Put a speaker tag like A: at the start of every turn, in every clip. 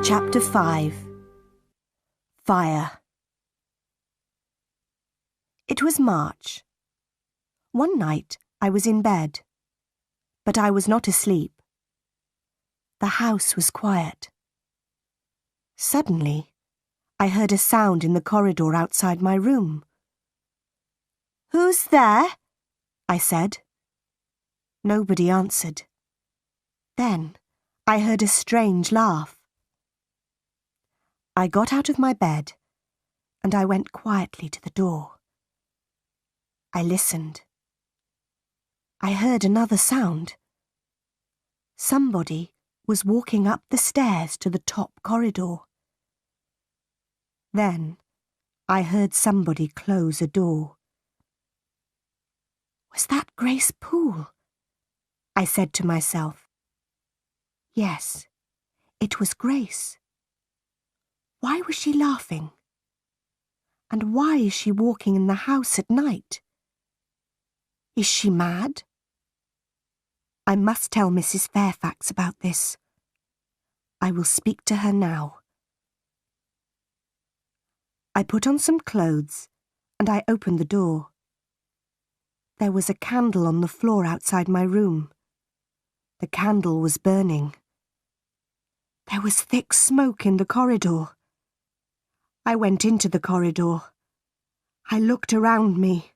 A: Chapter 5. Fire. It was March. One night I was in bed, but I was not asleep. The house was quiet. Suddenly, I heard a sound in the corridor outside my room. "Who's there?" I said. Nobody answered. Then I heard a strange laugh. I got out of my bed and I went quietly to the door. I listened. I heard another sound. Somebody was walking up the stairs to the top corridor. Then I heard somebody close a door. Was that Grace Poole? I said to myself. Yes, it was Grace. Why was she laughing? And why is she walking in the house at night? Is she mad? I must tell Mrs. Fairfax about this. I will speak to her now. I put on some clothes and I opened the door. There was a candle on the floor outside my room. The candle was burning. There was thick smoke in the corridor. I went into the corridor. I looked around me.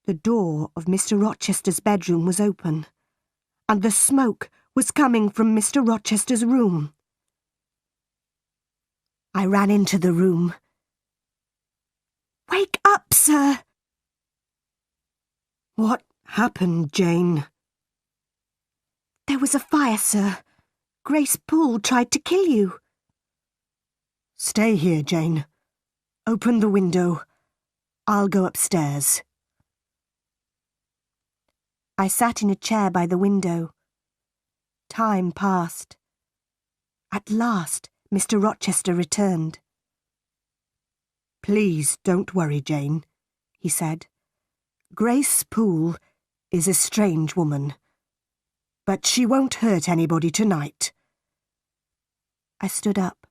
A: The door of Mr. Rochester's bedroom was open, and the smoke was coming from Mr. Rochester's room. I ran into the room. "Wake up, sir!" "What happened, Jane?" "There was a fire, sir. Grace Poole tried to kill you." "Stay here, Jane. Open the window. I'll go upstairs." I sat in a chair by the window. Time passed. At last, Mr. Rochester returned. "Please don't worry, Jane," he said. "Grace Poole is a strange woman, but she won't hurt anybody tonight." I stood up.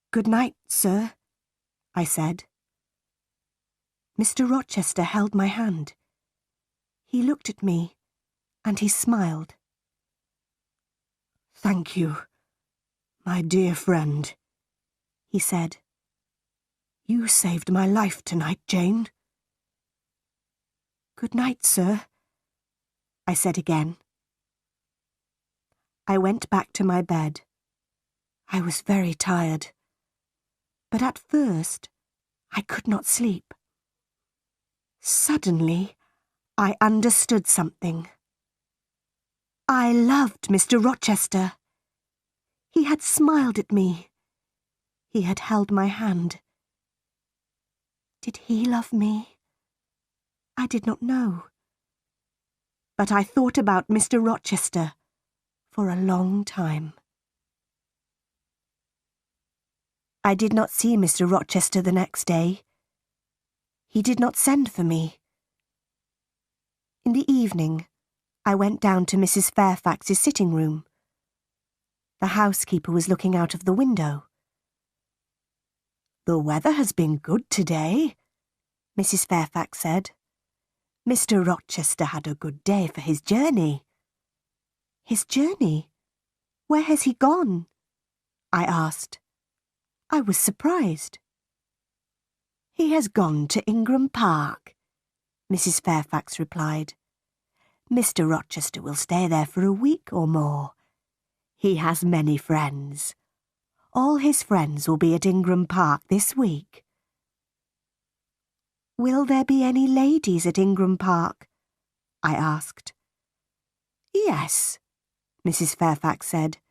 A: "Good night, sir," I said. Mr. Rochester held my hand. He looked at me, and he smiled. "Thank you, my dear friend," he said. "You saved my life tonight, Jane." "Good night, sir," I said again. I went back to my bed. I was very tired, but at first I could not sleep. Suddenly, I understood something. I loved Mr. Rochester. He had smiled at me. He had held my hand. Did he love me? I did not know. But I thought about Mr. Rochester for a long time. I did not see Mr. Rochester the next day. He did not send for me. In the evening, I went down to Mrs. Fairfax's sitting room. The housekeeper was looking out of the window. "The weather has been good today," Mrs. Fairfax said. "Mr. Rochester had a good day for his journey." "His journey? Where has he gone?" I asked. I was surprised. "He has gone to Ingram Park," Mrs. Fairfax replied. "Mr. Rochester will stay there for a week or more. He has many friends. All his friends will be at Ingram Park this week." "Will there be any ladies at Ingram Park?" I asked. "Yes," Mrs. Fairfax said.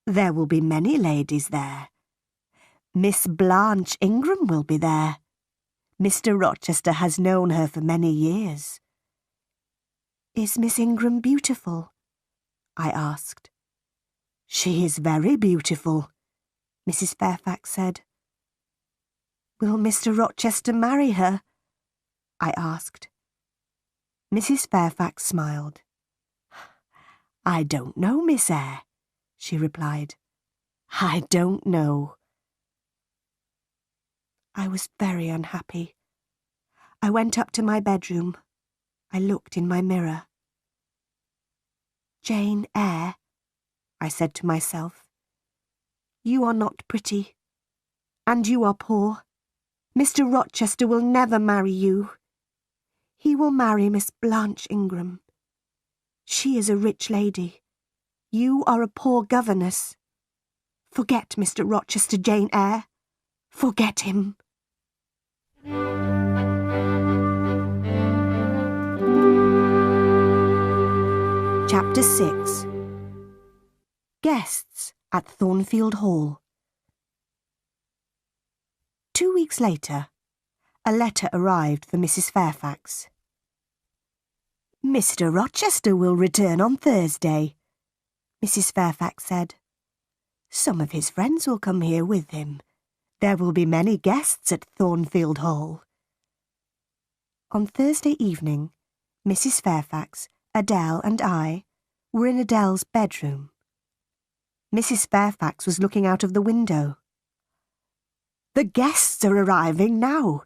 A: "There will be many ladies there. Miss Blanche Ingram will be there. Mr. Rochester has known her for many years." "Is Miss Ingram beautiful?" I asked. "She is very beautiful," Mrs. Fairfax said. "Will Mr. Rochester marry her?" I asked. Mrs. Fairfax smiled. "I don't know, Miss Eyre," she replied. I don't know. I was very unhappy. I went up to my bedroom. I looked in my mirror. Jane Eyre, I said to myself, you are not pretty, and you are poor. Mr. Rochester will never marry you. He will marry Miss Blanche Ingram. She is a rich lady. You are a poor governess. Forget Mr. Rochester, Jane Eyre. Forget him. Chapter 6. Guests at Thornfield Hall. 2 weeks later, a letter arrived for Mrs. Fairfax. Mr. Rochester will return on Thursday, Mrs. Fairfax said. Some of his friends will come here with him. There will be many guests at Thornfield Hall. On Thursday evening, Mrs. Fairfax, Adele and I were in Adele's bedroom. Mrs. Fairfax was looking out of the window. The guests are arriving now,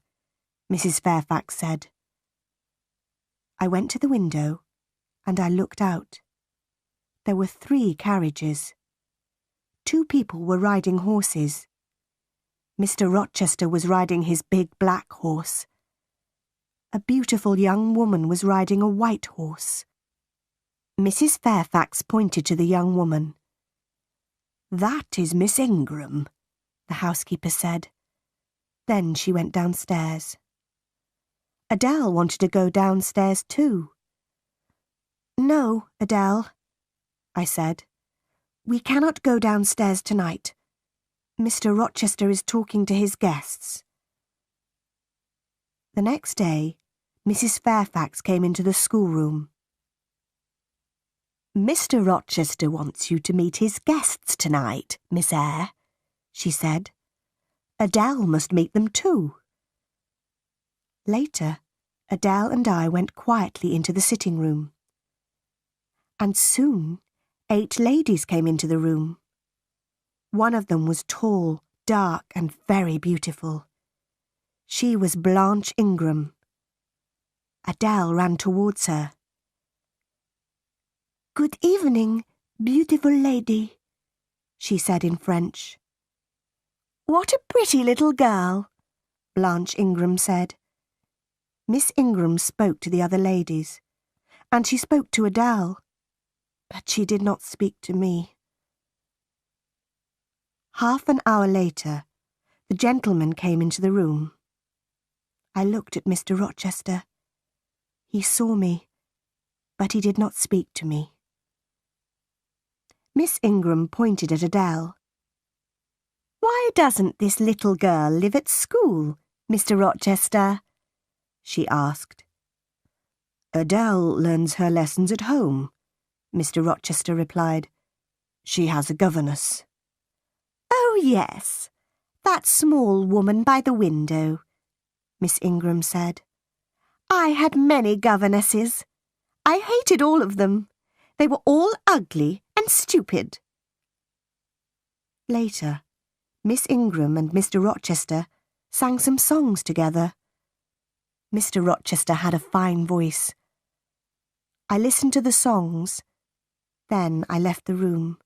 A: Mrs. Fairfax said. I went to the window and I looked out. There were 3 carriages. 2 people were riding horses. Mr. Rochester was riding his big black horse. A beautiful young woman was riding a white horse. Mrs. Fairfax pointed to the young woman. That is Miss Ingram, the housekeeper said. Then she went downstairs. Adele wanted to go downstairs too. No, Adele, I said. We cannot go downstairs tonight. Mr. Rochester is talking to his guests. The next day, Mrs. Fairfax came into the schoolroom. Mr. Rochester wants you to meet his guests tonight, Miss Eyre, she said. Adele must meet them too. Later, Adele and I went quietly into the sitting room. And soon, 8 ladies came into the room. One of them was tall, dark, and very beautiful. She was Blanche Ingram. Adele ran towards her. Good evening, beautiful lady, she said in French. What a pretty little girl, Blanche Ingram said. Miss Ingram spoke to the other ladies, and she spoke to Adele, but she did not speak to me. Half an hour later, the gentleman came into the room. I looked at Mr. Rochester. He saw me, but he did not speak to me. Miss Ingram pointed at Adele. Why doesn't this little girl live at school, Mr. Rochester? She asked. Adele learns her lessons at home, Mr. Rochester replied. She has a governess. Oh, yes, that small woman by the window, Miss Ingram said. I had many governesses. I hated all of them. They were all ugly and stupid. Later, Miss Ingram and Mr. Rochester sang some songs together. Mr. Rochester had a fine voice. I listened to the songs. Then I left the room.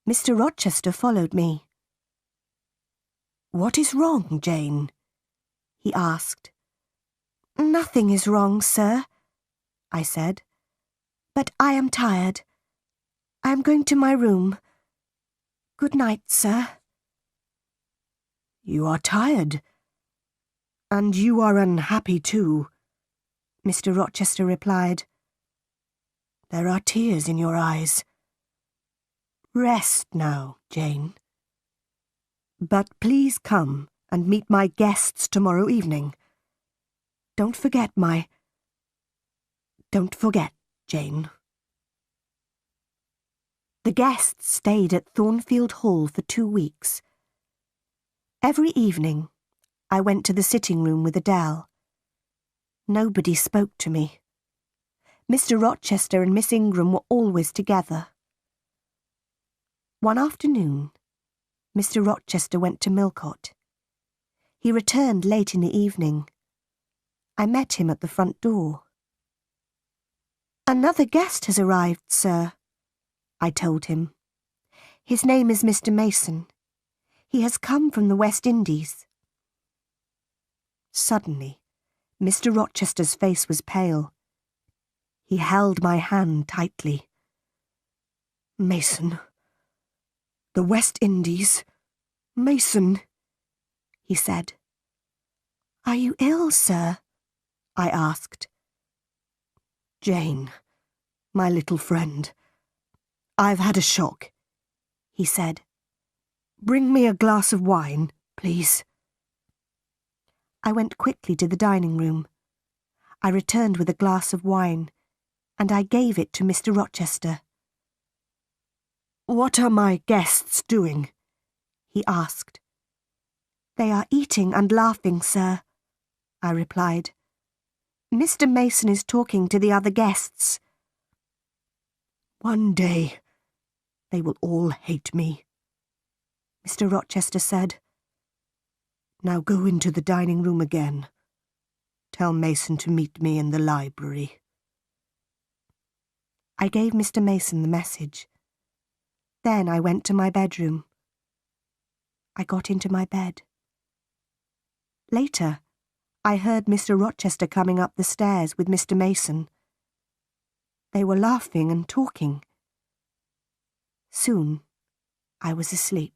A: Mr. Rochester followed me. What is wrong, Jane? He asked. Nothing is wrong, sir, I said. But I am tired. I am going to my room. Good night, sir. You are tired. And you are unhappy too, Mr. Rochester replied. There are tears in your eyes. Rest now, Jane. But please come and meet my guests tomorrow evening. Don't forget, Jane. The guests stayed at Thornfield Hall for 2 weeks. Every evening, I went to the sitting room with Adele. Nobody spoke to me. Mr. Rochester and Miss Ingram were always together. One afternoon, Mr. Rochester went to Millcote. He returned late in the evening. I met him at the front door. "Another guest has arrived, sir," I told him. "His name is Mr. Mason. He has come from the West Indies." Suddenly, Mr. Rochester's face was pale. He held my hand tightly. "Mason. The West Indies. Mason," he said. "Are you ill, sir?" I asked. "Jane, my little friend. I've had a shock," he said. "Bring me a glass of wine, please." I went quickly to the dining room. I returned with a glass of wine, and I gave it to Mr. Rochester. "What are my guests doing?" he asked. "They are eating and laughing, sir," I replied. "Mr. Mason is talking to the other guests." "One day they will all hate me," Mr. Rochester said. "Now go into the dining room again. Tell Mason to meet me in the library." I gave Mr. Mason the message. Then I went to my bedroom. I got into my bed. Later, I heard Mr. Rochester coming up the stairs with Mr. Mason. They were laughing and talking. Soon, I was asleep.